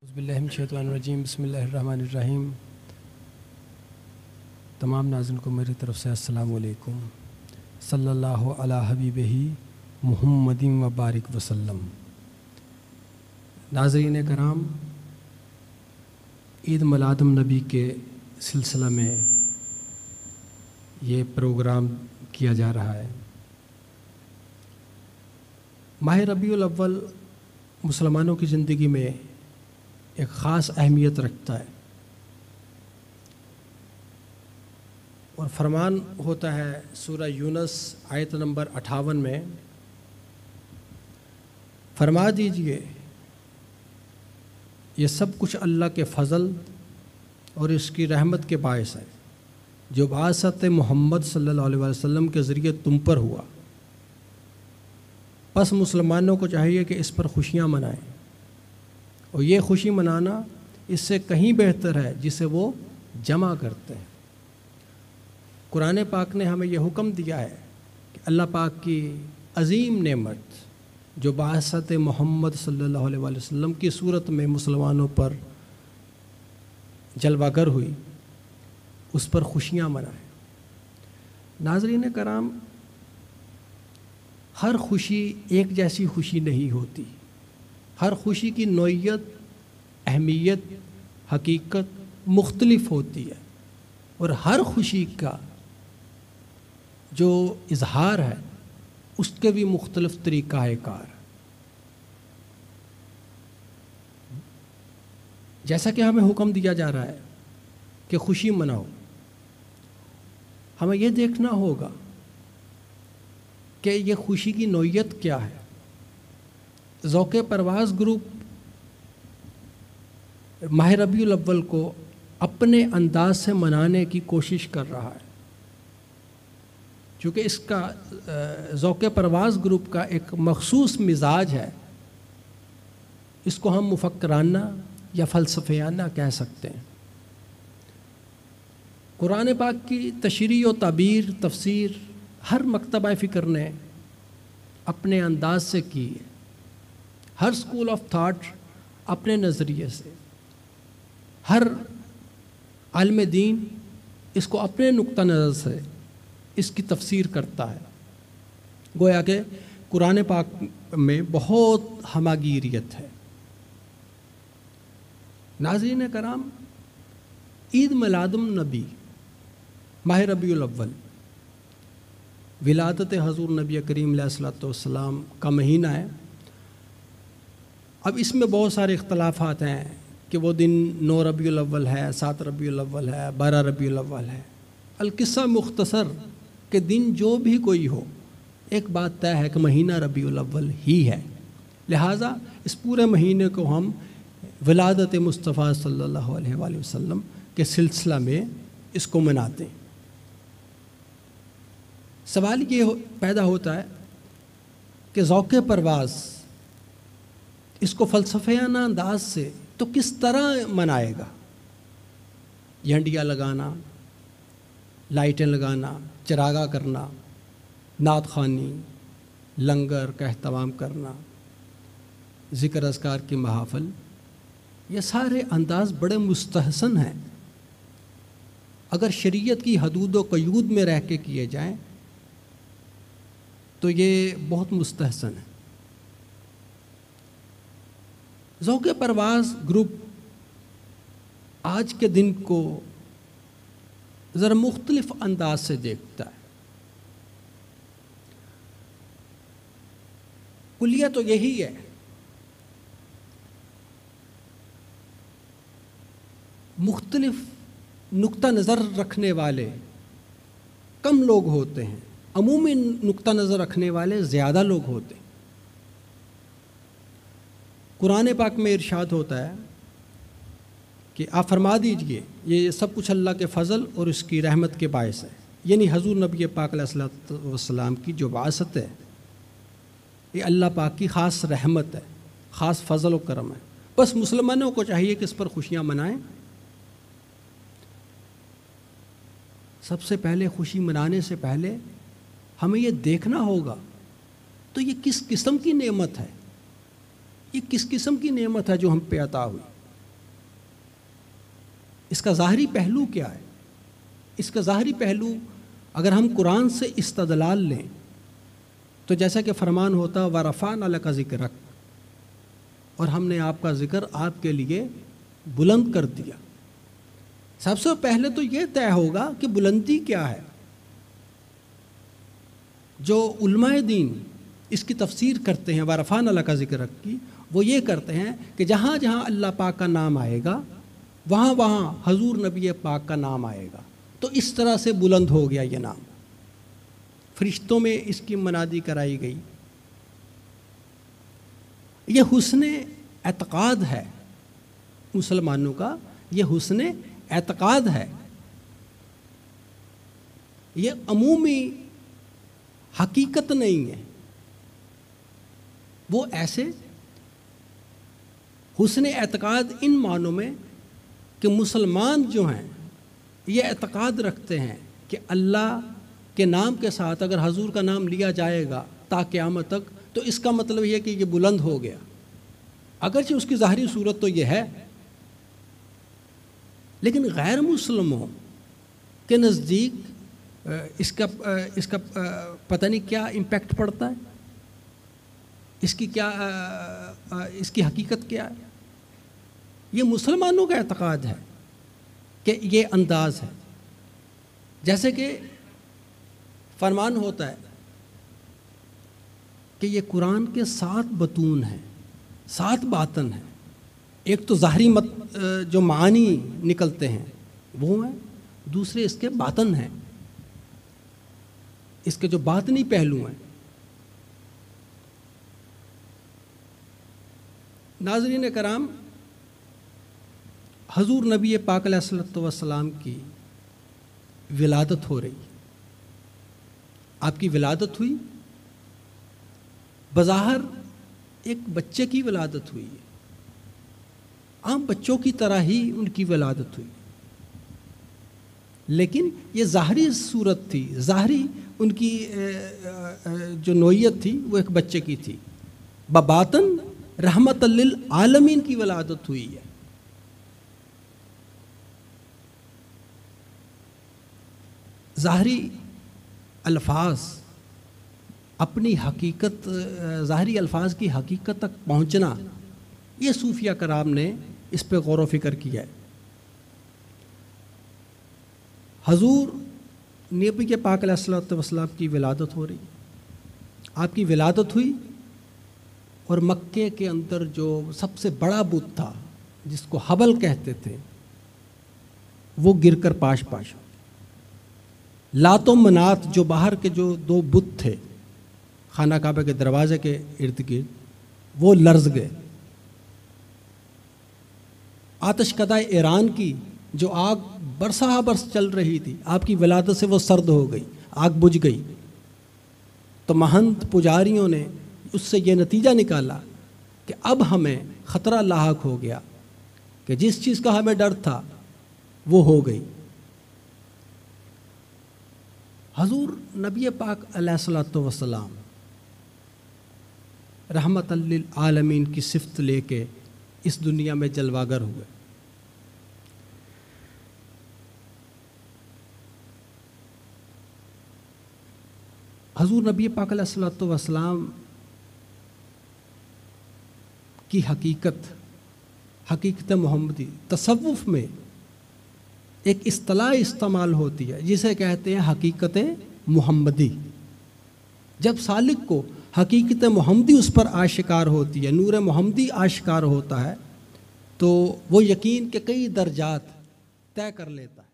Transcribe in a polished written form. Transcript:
اعوذ باللہ من الشیطان الرجیم، بسم اللہ الرحمن الرحیم۔ تمام ناظرین کو میری طرف سے السلام علیکم۔ صلی اللہ علی حبیبہ محمد و بارک وسلم۔ ناظرین کرام، عید میلاد النبی کے سلسلہ میں یہ پروگرام کیا جا رہا ہے۔ ماہ ربیع الاول مسلمانوں کی زندگی میں ایک خاص اہمیت رکھتا ہے، اور فرمان ہوتا ہے سورہ یونس آیت نمبر 58 میں، فرما دیجئے یہ سب کچھ اللہ کے فضل اور اس کی رحمت کے باعث ہے جو بعثت محمد صلی اللہ علیہ وسلم کے ذریعے تم پر ہوا، پس مسلمانوں کو چاہیے کہ اس پر خوشیاں منائیں، اور یہ خوشی منانا اس سے کہیں بہتر ہے جسے وہ جمع کرتے ہیں۔ قرآن پاک نے ہمیں یہ حکم دیا ہے کہ اللہ پاک کی عظیم نعمت جو بعثت محمد صلی اللہ علیہ وسلم کی صورت میں مسلمانوں پر جلوہ گر ہوئی، اس پر خوشیاں منائیں۔ ناظرین کرام، ہر خوشی ایک جیسی خوشی نہیں ہوتی، ہر خوشی کی نوعیت، اہمیت، حقیقت مختلف ہوتی ہے، اور ہر خوشی کا جو اظہار ہے اس کے بھی مختلف طریقہ کار۔ جیسا کہ ہمیں حکم دیا جا رہا ہے کہ خوشی مناؤ، ہمیں یہ دیکھنا ہوگا کہ یہ خوشی کی نوعیت کیا ہے۔ ذوق پرواز گروپ ماہ ربیع الاول کو اپنے انداز سے منانے کی کوشش کر رہا ہے، چونکہ اس کا ذوق پرواز گروپ کا ایک مخصوص مزاج ہے، اس کو ہم مفکرانہ یا فلسفیانہ کہہ سکتے ہیں۔ قرآن پاک کی تشریح و تعبیر، تفسیر ہر مکتبہ فکر نے اپنے انداز سے کی ہے، ہر اسکول آف تھاٹ اپنے نظریے سے، ہر عالم دین اس کو اپنے نقطہ نظر سے اس کی تفسیر کرتا ہے۔ گویا کہ قرآن پاک میں بہت ہماگیریت ہے۔ ناظرین کرام، عید میلاد النبی ماہ ربیع الاول ولادت حضور نبی کریم علیہ الصلوۃ والسلام کا مہینہ ہے۔ اب اس میں بہت سارے اختلافات ہیں کہ وہ دن 9 ربیع الاول ہے، 7 ربیع الاول ہے، 12 ربیع الاول ہے۔ القصہ مختصر کہ دن جو بھی کوئی ہو، ایک بات طے ہے کہ مہینہ ربیع الاول ہی ہے، لہٰذا اس پورے مہینے کو ہم ولادت مصطفیٰ صلی اللہ علیہ وآلہ وسلم کے سلسلہ میں اس کو مناتے ہیں۔ سوال یہ پیدا ہوتا ہے کہ ذوق پرواز اس کو فلسفیانہ انداز سے تو کس طرح منائے گا؟ جھنڈیاں لگانا، لائٹیں لگانا، چراغاں کرنا، نعت خوانی، لنگر کا اہتمام کرنا، ذکر اذکار کی محافل، یہ سارے انداز بڑے مستحسن ہیں اگر شریعت کی حدود و قیود میں رہ کے کیے جائیں تو یہ بہت مستحسن ہے۔ ذوق پرواز گروپ آج کے دن کو ذرا مختلف انداز سے دیکھتا ہے۔ کلیہ تو یہی ہے مختلف نقطہ نظر رکھنے والے کم لوگ ہوتے ہیں، عمومی نقطہ نظر رکھنے والے زیادہ لوگ ہوتے ہیں۔ قرآن پاک میں ارشاد ہوتا ہے کہ آپ فرما دیجئے یہ سب کچھ اللہ کے فضل اور اس کی رحمت کے باعث ہے، یعنی حضور نبی پاک علیہ الصلوۃ والسلام کی جو بعثت ہے یہ اللہ پاک کی خاص رحمت ہے، خاص فضل و کرم ہے۔ بس مسلمانوں کو چاہیے کہ اس پر خوشیاں منائیں۔ سب سے پہلے خوشی منانے سے پہلے ہمیں یہ دیکھنا ہوگا تو یہ کس قسم کی نعمت ہے، یہ کس قسم کی نعمت ہے جو ہم پہ عطا ہوئی۔ اس کا ظاہری پہلو کیا ہے؟ اس کا ظاہری پہلو اگر ہم قرآن سے استدلال لیں تو جیسا کہ فرمان ہوتا وَرَفَعْنَا لَكَ ذِكْرَكَ، اور ہم نے آپ کا ذکر آپ کے لیے بلند کر دیا۔ سب سے پہلے تو یہ طے ہوگا کہ بلندی کیا ہے۔ جو علماء دین اس کی تفسیر کرتے ہیں وَرَفَعْنَا لَكَ ذِكْرَكَ کی، وہ یہ کرتے ہیں کہ جہاں جہاں اللہ پاک کا نام آئے گا وہاں وہاں حضور نبی پاک کا نام آئے گا، تو اس طرح سے بلند ہو گیا یہ نام۔ فرشتوں میں اس کی منادی کرائی گئی۔ یہ حسن اعتقاد ہے مسلمانوں کا، یہ حسن اعتقاد ہے، یہ عمومی حقیقت نہیں ہے۔ وہ ایسے حسن اعتقاد ان معنوں میں کہ مسلمان جو ہیں یہ اعتقاد رکھتے ہیں کہ اللہ کے نام کے ساتھ اگر حضور کا نام لیا جائے گا تا قیامت تک تو اس کا مطلب یہ کہ یہ بلند ہو گیا، اگرچہ اس کی ظاہری صورت تو یہ ہے، لیکن غیر مسلموں کے نزدیک اس کا پتہ نہیں کیا امپیکٹ پڑتا ہے، اس کی حقیقت کیا ہے۔ یہ مسلمانوں کا اعتقاد ہے کہ یہ انداز ہے، جیسے کہ فرمان ہوتا ہے کہ یہ قرآن کے 7 بطون ہیں، 7 باطن ہیں۔ ایک تو ظاہری جو معانی نکلتے ہیں وہ ہیں، دوسرے اس کے باطن ہیں، اس کے جو باطنی پہلو ہیں۔ ناظرین کرام، حضور نبی پاک علیہ الصلوۃ والسلام کی ولادت ہو رہی، آپ کی ولادت ہوئی، بظاہر ایک بچے کی ولادت ہوئی ہے، عام بچوں کی طرح ہی ان کی ولادت ہوئی، لیکن یہ ظاہری صورت تھی، ظاہری ان کی جو نوعیت تھی وہ ایک بچے کی تھی، بباطن رحمت للعالمین کی ولادت ہوئی ہے۔ ظاہری الفاظ اپنی حقیقت، ظاہری الفاظ کی حقیقت تک پہنچنا، یہ صوفیہ کرام نے اس پہ غور و فکر کیا ہے۔ حضور نبی پاک علیہ الصلوۃ والسلام کی ولادت ہو رہی، آپ کی ولادت ہوئی، اور مکے کے اندر جو سب سے بڑا بت تھا جس کو حبل کہتے تھے وہ گر کر پاش پاش ہو، لات و منات جو باہر کے جو 2 بت تھے خانہ کعبہ کے دروازے کے ارد گرد وہ لرز گئے، آتش کدہ ایران کی جو آگ برسہ برس چل رہی تھی آپ کی ولادت سے وہ سرد ہو گئی، آگ بجھ گئی، تو مہنت پجاریوں نے اس سے یہ نتیجہ نکالا کہ اب ہمیں خطرہ لاحق ہو گیا، کہ جس چیز کا ہمیں ڈر تھا وہ ہو گئی۔ حضور نبی پاک علیہ الصلوۃ والسلام رحمت للعالمین کی صفت لے کے اس دنیا میں جلوہ گر ہوئے۔ حضور نبی پاک علیہ الصلوۃ والسلام کی حقیقت محمدی تصوف میں ایک اصطلاح استعمال ہوتی ہے جسے کہتے ہیں حقیقت محمدی۔ جب سالک کو حقیقت محمدی اس پر آشکار ہوتی ہے، نور محمدی آشکار ہوتا ہے، تو وہ یقین کے کئی درجات طے کر لیتا ہے۔